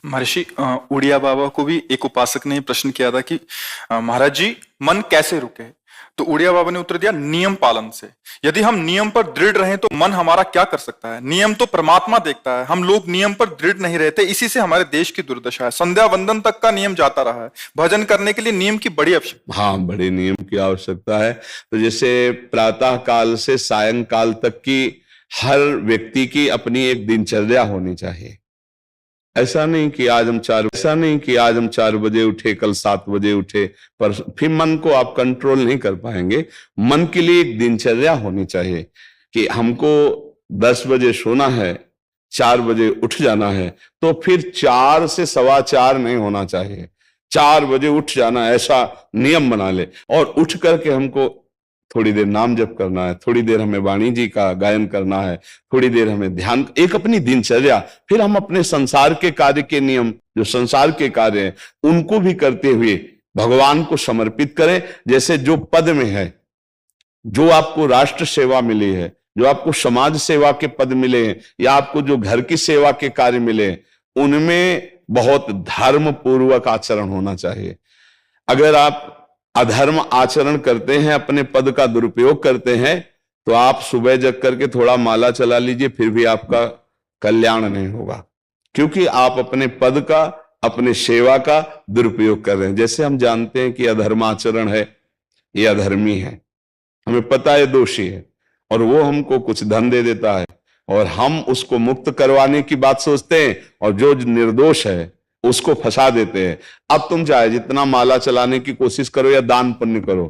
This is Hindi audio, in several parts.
महर्षि उड़िया बाबा को भी एक उपासक ने प्रश्न किया था कि महाराज जी, मन कैसे रुके? तो उड़िया बाबा ने उत्तर दिया, नियम पालन से। यदि हम नियम पर दृढ़ रहें तो मन हमारा क्या कर सकता है? नियम तो परमात्मा देखता है, हम लोग नियम पर दृढ़ नहीं रहते, इसी से हमारे देश की दुर्दशा है। संध्या वंदन तक का नियम जाता रहा है, भजन करने के लिए नियम की बड़ी आवश्यकता। हाँ, बड़े नियम की आवश्यकता है। तो जैसे प्रातः काल से सायंकाल तक की हर व्यक्ति की अपनी एक दिनचर्या होनी चाहिए। ऐसा नहीं कि आज हम 4 बजे उठे, कल 7 बजे उठे, पर फिर मन को आप कंट्रोल नहीं कर पाएंगे। मन के लिए एक दिनचर्या होनी चाहिए कि हमको 10 बजे सोना है, 4 बजे उठ जाना है, तो फिर 4 से 4:15 नहीं होना चाहिए, 4 बजे उठ जाना, ऐसा नियम बना ले। और उठ करके हमको थोड़ी देर नाम जप करना है, थोड़ी देर हमें वाणी जी का गायन करना है, थोड़ी देर हमें ध्यान, एक अपनी दिनचर्या। फिर हम अपने संसार के कार्य के नियम, जो संसार के कार्य हैं, उनको भी करते हुए भगवान को समर्पित करें। जैसे जो पद में है, जो आपको राष्ट्र सेवा मिली है, जो आपको समाज सेवा के पद मिले हैं, या आपको जो घर की सेवा के कार्य मिले, उनमें बहुत धर्म पूर्वक आचरण होना चाहिए। अगर आप अधर्म आचरण करते हैं, अपने पद का दुरुपयोग करते हैं, तो आप सुबह जग करके थोड़ा माला चला लीजिए, फिर भी आपका कल्याण नहीं होगा, क्योंकि आप अपने पद का, अपने सेवा का दुरुपयोग कर रहे हैं। जैसे हम जानते हैं कि अधर्म आचरण है, ये अधर्मी है, हमें पता है दोषी है, और वो हमको कुछ धन दे देता है, और हम उसको मुक्त करवाने की बात सोचते हैं, और जो निर्दोष है उसको फंसा देते हैं। अब तुम चाहे जितना माला चलाने की कोशिश करो या दान पुण्य करो,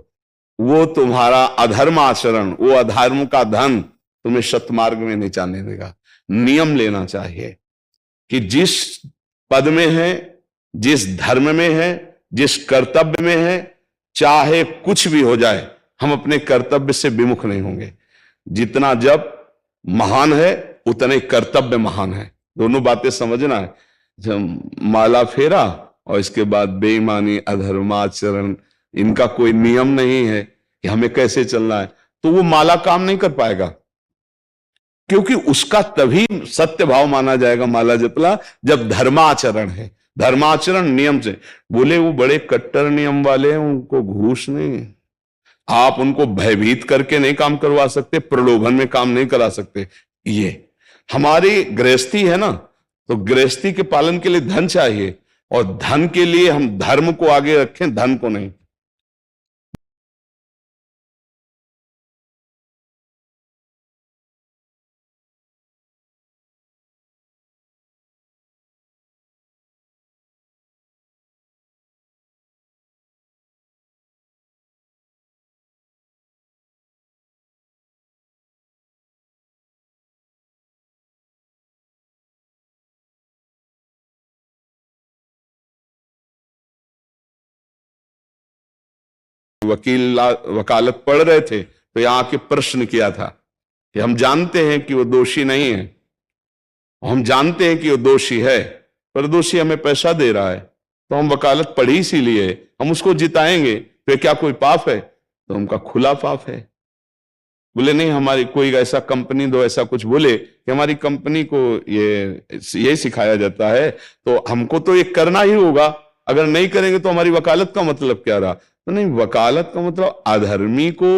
वो तुम्हारा अधर्म आचरण, वो अधर्म का धन तुम्हें सतमार्ग में नहीं जाने देगा। नियम लेना चाहिए कि जिस पद में है, जिस धर्म में है, जिस कर्तव्य में है, चाहे कुछ भी हो जाए, हम अपने कर्तव्य से विमुख नहीं होंगे। जितना जप महान है, उतने कर्तव्य महान है। दोनों बातें समझना है। जब माला फेरा और इसके बाद बेईमानी, अधर्माचरण, इनका कोई नियम नहीं है कि हमें कैसे चलना है, तो वो माला काम नहीं कर पाएगा, क्योंकि उसका तभी सत्य भाव माना जाएगा माला जपला जब धर्माचरण है। धर्माचरण नियम से। बोले वो बड़े कट्टर नियम वाले हैं, उनको घूस नहीं, आप उनको भयभीत करके नहीं काम करवा सकते, प्रलोभन में काम नहीं करा सकते। ये हमारी गृहस्थी है ना, तो गृहस्थी के पालन के लिए धन चाहिए, और धन के लिए हम धर्म को आगे रखें, धन को नहीं। वकील वकालत पढ़ रहे थे, तो यहां के प्रश्न किया था कि हम जानते हैं कि वो दोषी नहीं है, हम जानते हैं कि वो दोषी है, पर दोषी हमें पैसा दे रहा है, तो हम वकालत पढ़ी इसीलिए, हम उसको जिताएंगे, फिर क्या कोई पाप है? तो उनका खुला पाप है। बोले नहीं, हमारी कोई ऐसा कंपनी दो, ऐसा कुछ बोले कि हमारी कंपनी को ये सिखाया जाता है, तो हमको तो ये करना ही होगा, अगर नहीं करेंगे तो हमारी वकालत का मतलब क्या रहा? तो नहीं, वकालत का मतलब अधर्मी को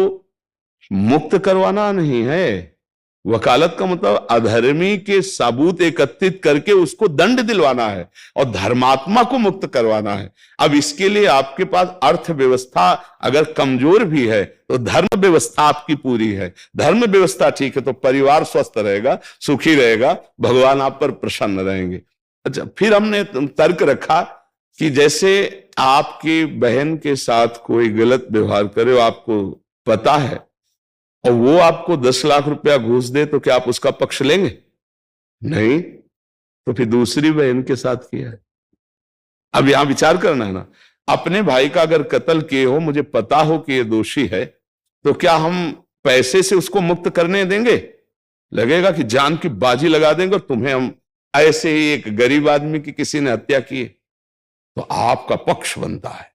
मुक्त करवाना नहीं है। वकालत का मतलब अधर्मी के सबूत एकत्रित करके उसको दंड दिलवाना है, और धर्मात्मा को मुक्त करवाना है। अब इसके लिए आपके पास अर्थव्यवस्था अगर कमजोर भी है, तो धर्म व्यवस्था आपकी पूरी है। धर्म व्यवस्था ठीक है तो परिवार स्वस्थ रहेगा, सुखी रहेगा, भगवान आप पर प्रसन्न रहेंगे। अच्छा, फिर हमने तर्क रखा कि जैसे आपकी बहन के साथ कोई गलत व्यवहार करे, आपको पता है, और वो आपको 10 लाख रुपया घूस दे, तो क्या आप उसका पक्ष लेंगे? नहीं, तो फिर दूसरी बहन के साथ किया है। अब यहां विचार करना है ना, अपने भाई का अगर कत्ल किए हो, मुझे पता हो कि ये दोषी है, तो क्या हम पैसे से उसको मुक्त करने देंगे? लगेगा कि जान की बाजी लगा देंगे, और तुम्हें हम ऐसे ही एक गरीब आदमी की किसी ने हत्या की, तो आपका पक्ष बनता है।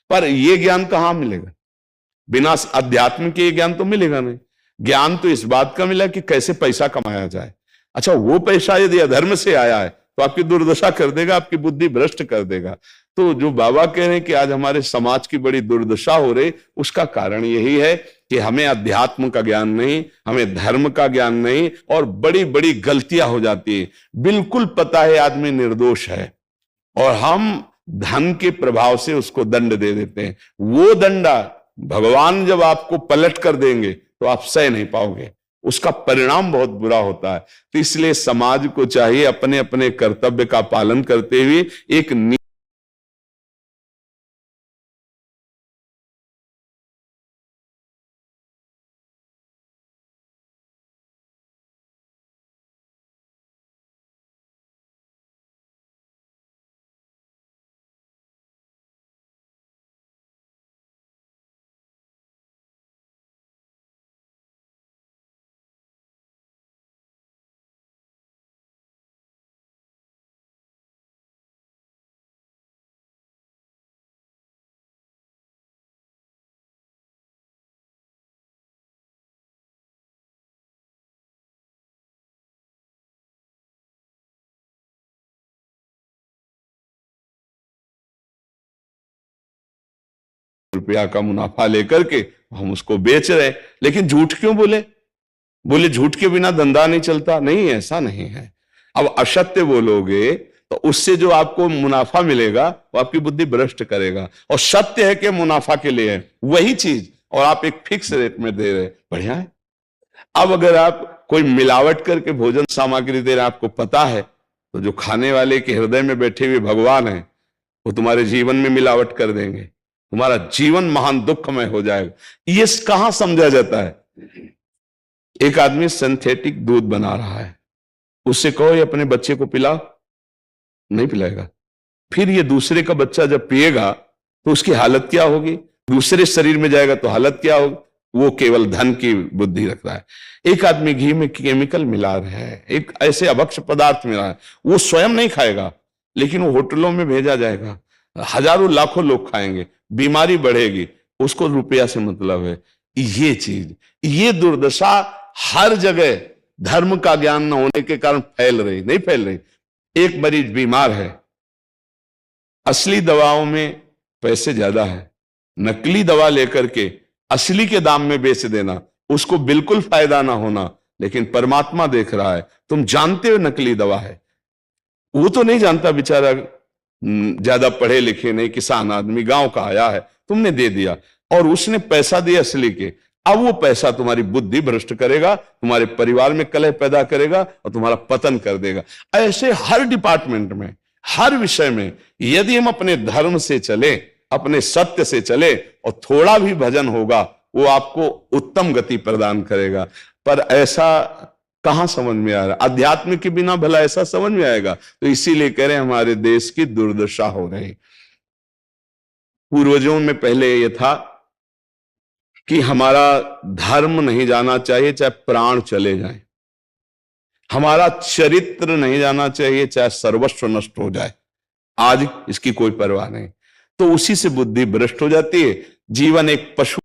पर यह ज्ञान कहां मिलेगा? बिना अध्यात्म के ज्ञान तो मिलेगा नहीं। ज्ञान तो इस बात का मिला कि कैसे पैसा कमाया जाए। अच्छा, वो पैसा यदि अधर्म से आया है तो आपकी दुर्दशा कर देगा, आपकी बुद्धि भ्रष्ट कर देगा। तो जो बाबा कह रहे हैं कि आज हमारे समाज की बड़ी दुर्दशा हो रही, उसका कारण यही है कि हमें अध्यात्म का ज्ञान नहीं, हमें धर्म का ज्ञान नहीं, और बड़ी बड़ी गलतियां हो जाती है। बिल्कुल पता है आदमी निर्दोष है और हम धन के प्रभाव से उसको दंड दे देते हैं। वो दंडा भगवान जब आपको पलट कर देंगे तो आप सह नहीं पाओगे, उसका परिणाम बहुत बुरा होता है। तो इसलिए समाज को चाहिए अपने अपने कर्तव्य का पालन करते हुए एक रुपया का मुनाफा लेकर के हम उसको बेच रहे हैं। लेकिन झूठ क्यों बोले? बोले झूठ के बिना धंधा नहीं चलता। नहीं, ऐसा नहीं है। अब असत्य बोलोगे तो उससे जो आपको मुनाफा मिलेगा वो आपकी बुद्धि भ्रष्ट करेगा, और सत्य है कि मुनाफा के लिए है वही चीज, और आप एक फिक्स रेट में दे रहे, बढ़िया है। अब अगर आप कोई मिलावट करके भोजन सामग्री दे रहे हैं, आपको पता है, तो जो खाने वाले के हृदय में बैठे हुए भगवान है वो तुम्हारे जीवन में मिलावट कर देंगे, तुम्हारा जीवन महान दुखमय हो जाएगा। ये कहां समझा जाता है? एक आदमी सिंथेटिक दूध बना रहा है, उससे कहो ये अपने बच्चे को पिला, नहीं पिलाएगा। फिर ये दूसरे का बच्चा जब पिएगा तो उसकी हालत क्या होगी? दूसरे शरीर में जाएगा तो हालत क्या होगी? वो केवल धन की बुद्धि रख रहा है। एक आदमी घी में केमिकल मिला रहा है, एक ऐसे अभक्ष्य पदार्थ मिला है, वो स्वयं नहीं खाएगा लेकिन वो होटलों में भेजा जाएगा, हजारों लाखों लोग खाएंगे, बीमारी बढ़ेगी, उसको रुपया से मतलब है। ये चीज, ये दुर्दशा हर जगह धर्म का ज्ञान न होने के कारण फैल रही, नहीं फैल रही। एक मरीज बीमार है, असली दवाओं में पैसे ज्यादा है, नकली दवा लेकर के असली के दाम में बेच देना, उसको बिल्कुल फायदा ना होना। लेकिन परमात्मा देख रहा है, तुम जानते हो नकली दवा है, वो तो नहीं जानता बेचारा, ज्यादा पढ़े लिखे नहीं, किसान आदमी गांव का आया है, तुमने दे दिया और उसने पैसा दिया असली के। अब वो पैसा तुम्हारी बुद्धि भ्रष्ट करेगा, तुम्हारे परिवार में कलह पैदा करेगा और तुम्हारा पतन कर देगा। ऐसे हर डिपार्टमेंट में, हर विषय में यदि हम अपने धर्म से चले, अपने सत्य से चले और थोड़ा भी भजन होगा, वो आपको उत्तम गति प्रदान करेगा। पर ऐसा कहां समझ में आ रहा? अध्यात्म के बिना भला ऐसा समझ में आएगा? तो इसीलिए कह रहे हैं हमारे देश की दुर्दशा हो रही। पूर्वजों में पहले यह था कि हमारा धर्म नहीं जाना चाहिए चाहे प्राण चले जाएं, हमारा चरित्र नहीं जाना चाहिए चाहे सर्वस्व नष्ट हो जाए। आज इसकी कोई परवाह नहीं, तो उसी से बुद्धि भ्रष्ट हो जाती है। जीवन एक पशु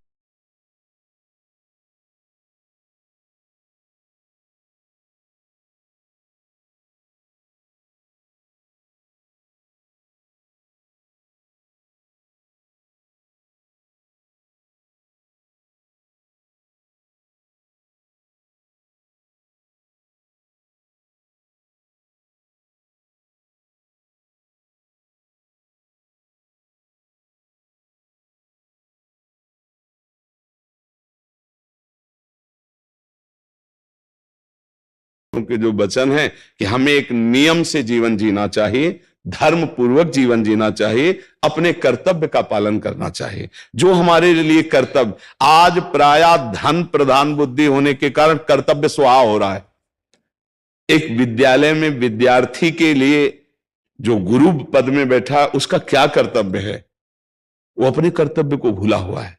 के जो वचन है कि हमें एक नियम से जीवन जीना चाहिए, धर्म पूर्वक जीवन जीना चाहिए, अपने कर्तव्य का पालन करना चाहिए। जो हमारे लिए कर्तव्य, आज प्रायः धन प्रधान बुद्धि होने के कारण कर्तव्य स्वाहा हो रहा है। एक विद्यालय में विद्यार्थी के लिए जो गुरु पद में बैठा, उसका क्या कर्तव्य है? वो अपने कर्तव्य को भूला हुआ है।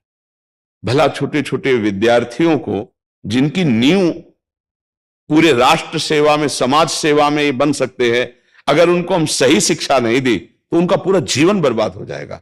भला छोटे छोटे विद्यार्थियों को, जिनकी नींव पूरे राष्ट्र सेवा में, समाज सेवा में ये बन सकते हैं, अगर उनको हम सही शिक्षा नहीं दी तो उनका पूरा जीवन बर्बाद हो जाएगा।